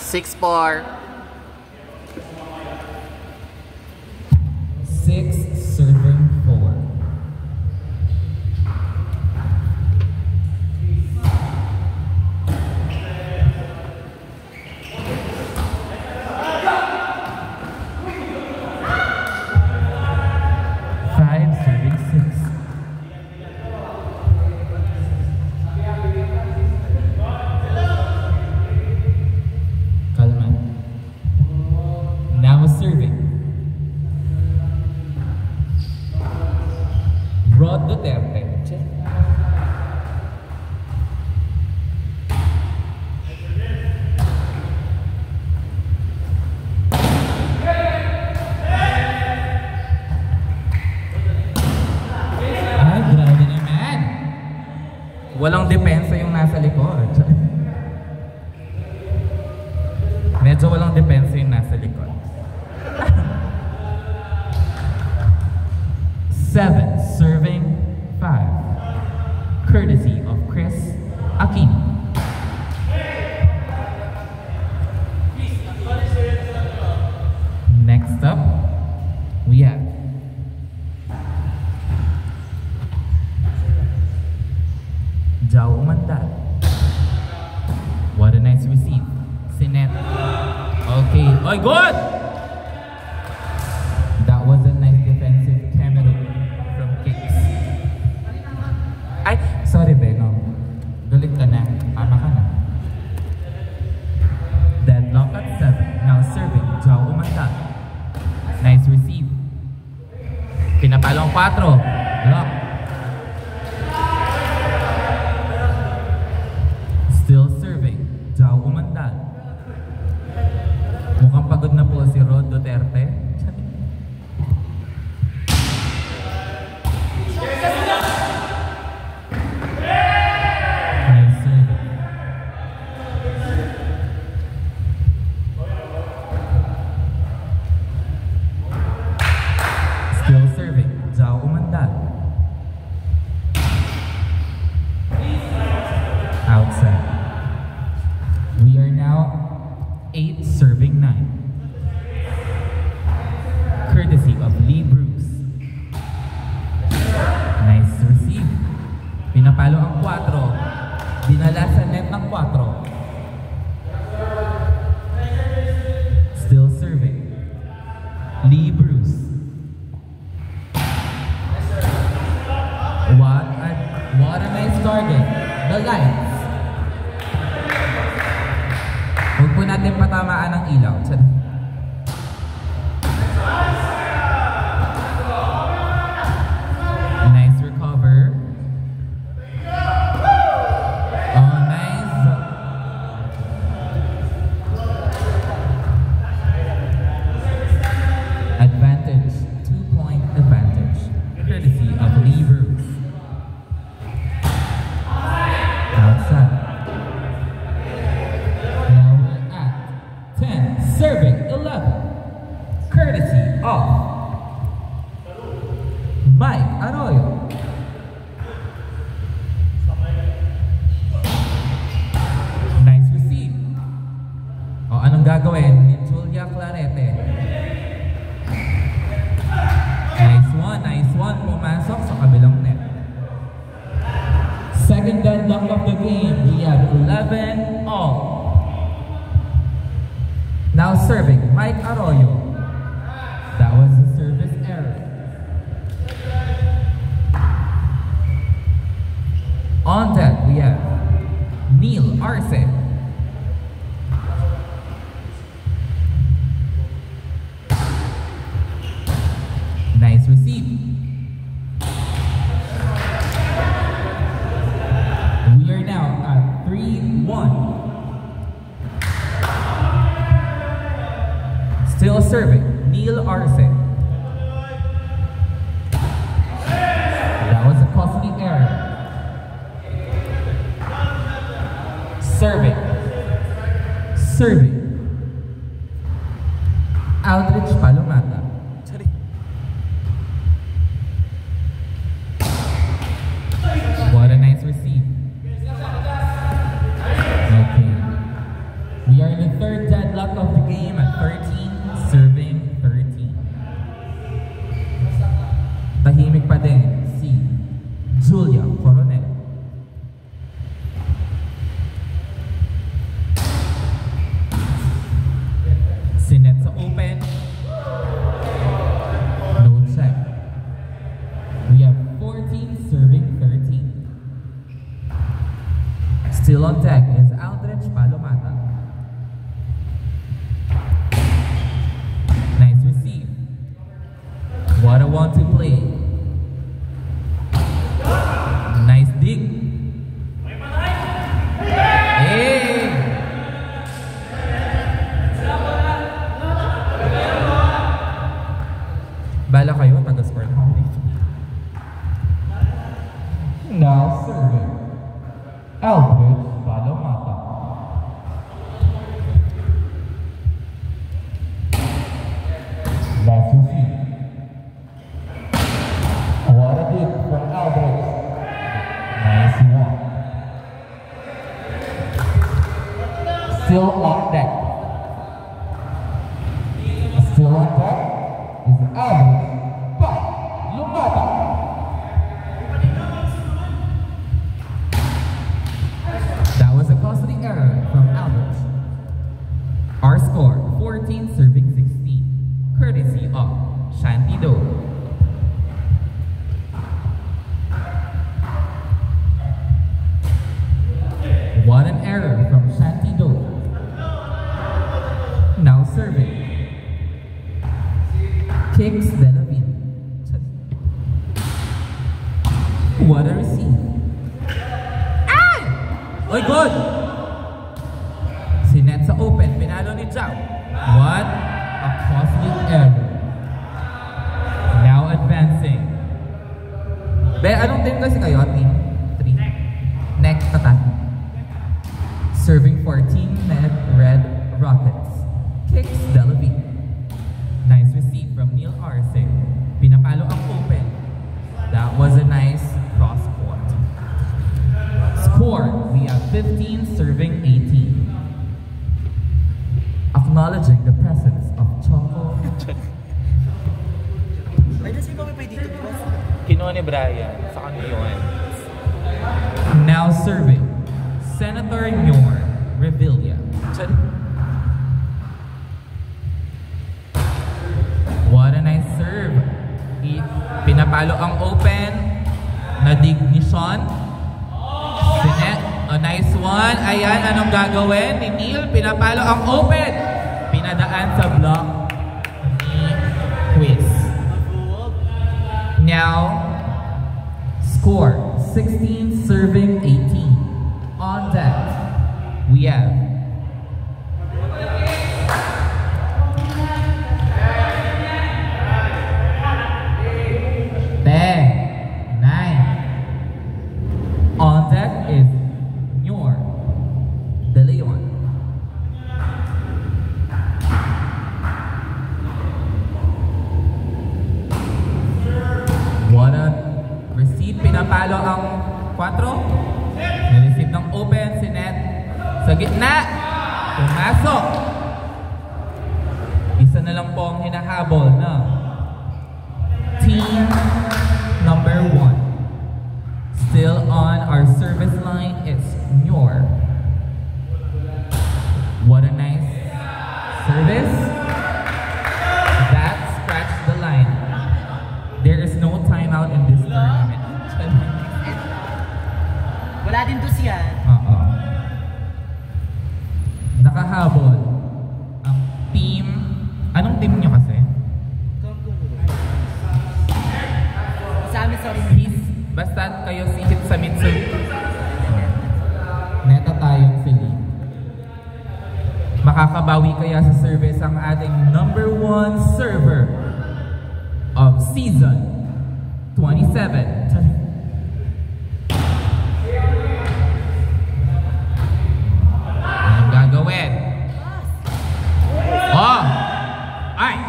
6-4. 6 serving 4. Rod Duterte. Check. Ay, grabe naman. Walang depensa yung nasa likod. Medyo walang depensa yung nasa likod. 7 serving 5, courtesy of Chris Aquino. Next up, we have Jao Umandal. What a nice receive. Sinet. Okay. Oh, good! That was a nice defensive camera from Kicks. Ay, sorry Beno. Galit ka na. Tama ka na. Deadlock at 7. Now serving Jao Umandal. Nice receive. Pinapalo ang 4. Lock. Still serving Jao Umandal. Mukhang pagod na po si Rod Duterte. Still serving Jao Umandal. Outside. We are now 8 serving 9. Courtesy of Lee Bruce. Nice receive. Pinapalo ang 4. Dinala sa net ang 4. Still serving Lee Bruce. What a nice target. The lights. Huwag po natin patamaan ng ilaw. Nice recover. Oh, nice. Advantage. 2-point advantage. Courtesy of Lee Bruce. Outside. Now we're at 10, serving 11. Courtesy of Mike Arroyo. Nice receive. O, anong gagawin ni Julia Clarete? Nice one. Pumasok sa kabilang net. Second deadlock of the game, we have 11 all. Now serving Mike Arroyo. That was a service error. On deck, we have Neil Arce. Nice receive. We are now at 3-1. Still serving Neil Arce. That was a costly error. Serving Aldrich Palomata. What a nice receive. Okay. Still on deck is Aldrich Palomata. Nice receive. What a one to play. Nice dig. Hey! Bala kayo, taga-score na. Now serving. Aldrich Palomata. Last receive. What a dig from Aldrich. Nice one. Still on deck. Still on deck is Aldrich Palomata. That was a costly error from Aldrich. Our score, 14 serving 16, courtesy of Shanty Do. What an error from Shanty Do. Now serving. Kicks Delavin. What a receive. Oy, good! Si Net sa open, pinalo ni Zhao. What a costly error. Now advancing. Be, anong team kasi kayo? Team 3. Next, tatan. Serving for Team Net Red Rockets. Kicks Delavin. Nice receive from Neil Arce. Pinapalo ang open. That was a nice cross court. Score, we have 15 serving 18. Acknowledging the presence of Choco. Ay, nasi kami pa dito, boss. Kinuha ni Brian, sa kanya yun. Now serving, Senator Nyor Revilla. What a nice serve. Pinapalo ang open. Nadig ni Sean. Sinet, a nice one. Ayan, anong gagawin ni Neil? Pinapalo ang open. Pinadaan sa block ni Quiz. Now, score 16 serving 18. On deck, we have on deck is Nyor De Leon. What a receive, pinapalo ang 4. Nireceive ng open si Net. Sa gitna, pumasok. Isa na lang po ang hinahabol na team number 1. Still on our service line, it's Nyor. What a nice service. That scratched the line. There is no timeout in this tournament. Wala din to siya. Nakahabol ang team. Anong team nyo kasi? Sa amin, sorry. Basta kayo sihit sa Mitsu. Neta tayong sili. Makakabawi kaya sa service ang ating number 1 server of season 27. Anong gagawin? Oh! Ay!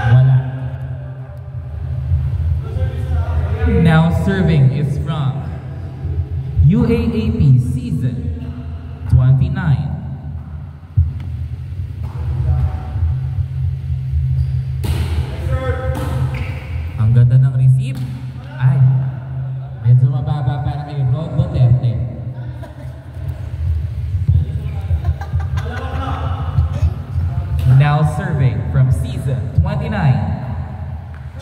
Wala. Now serving is from UAAP season 29. Ang ganda ng receive. Ay, medyo mababa para kay Rod Duterte. Now serving from season 29,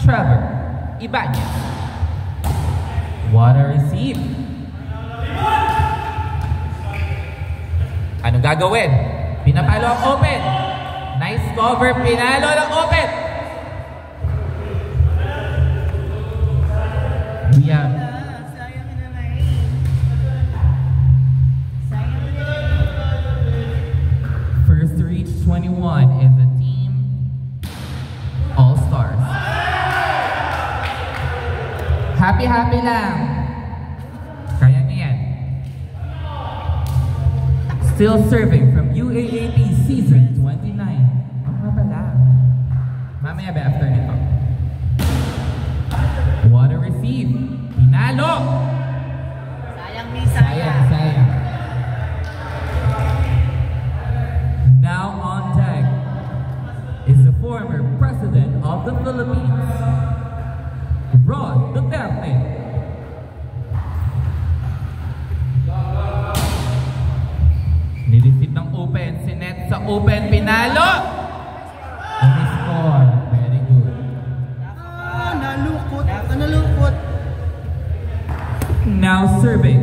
Trevor Ibanez. What a receive. Anong gagawin? Pinapalo ang open. Nice cover. Pinalo ng open. Yeah. Sayang naman. Sayang naman. First to reach 21 is the team All-Stars. Happy lang. Kaya niya yan. Still serving from UAAP Season 29. Mga pala. Mamaya ba after nito? What a receive. Pinalo! Sayang, Mi. Sayang. Now on deck is the former President of the Philippines, Ron Duterte. Nilipit ng open, sinet sa open, pinalo! Score, very good. Nalukot. Nalukot. Now serving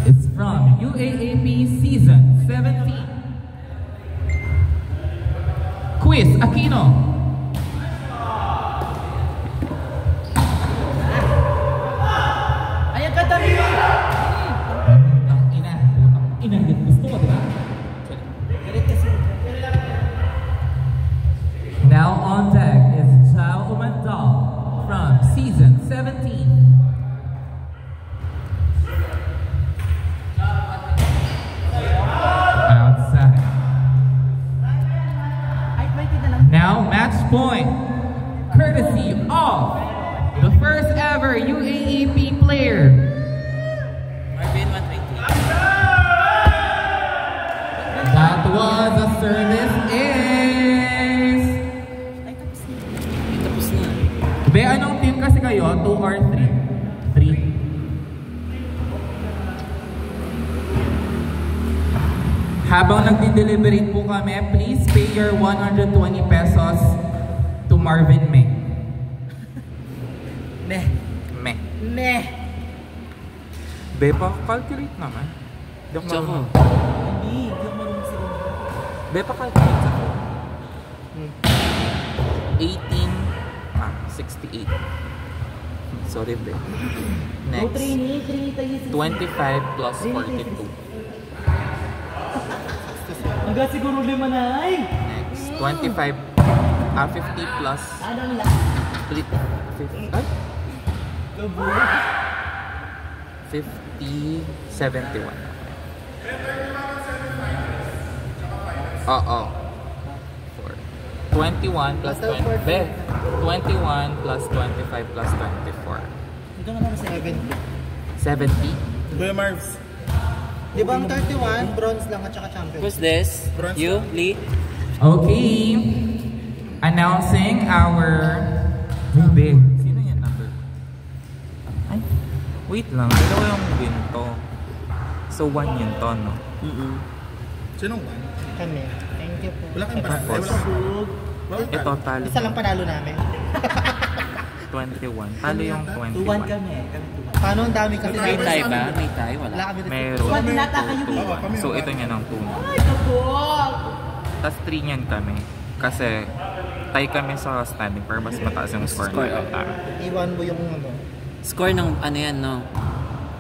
is from UAAP Season 17. Quiz Aquino. Ayan ka, Tami. Putang ina, gusto mo, diba? Galit kasi. Now on deck is Chao Umandal from Season 17. Outside. Ay, pwede na lang. Now match point, courtesy of the first ever UAAP player. Marvin, 120. That was a service ace. Ay, tapos na. Tapos na. Be, anong team kasi kayo? 2 or 3? 3. Habang nagdi-deliberate po kami, please pay your 120 pesos to Marvin May. Meh. May. Meh. Be, pa-calculate naman. Di ako marunong. Hindi ako marunong sa inyo. Be, pa-calculate ako. 68. Sorry, Be. Go, Next. Trini tayo. 25 plus 42. Hanggang siguro 5 na ay. Next. 50 plus Anong lang? 50, 71. Oo. 21 plus 20. Be, 21 plus 25 plus 24. Hanggang ano sa 70? Kuya Marvs, Di ba ang 31, bronze lang at saka champion? Who's this? Bronze. You, Lee? Okay. Announcing our... Be, sino yan number? Ay, wait lang. Dalawa yung win to. So, 1 yun to, no? sinong one? Kami. Thank you po. Wala kang Tapos, wala kang ito, talo. Isa lang panalo namin. 21. Talo yung 21. 2-1 kami. Kami 2-1. Paano ang dami kasi May tie ba? May tie? Wala Wala. kami rin. Meron. Squad nata kayo, Two, Oo, kami, So, wala. ito niya ng 2. Ay, kabog! Tapos 3 niyan kami. Kasi, tie kami sa standing pero mas mataas yung score Score, na oh. tayo. Iwan mo yung ano. Score ng ano yan, no?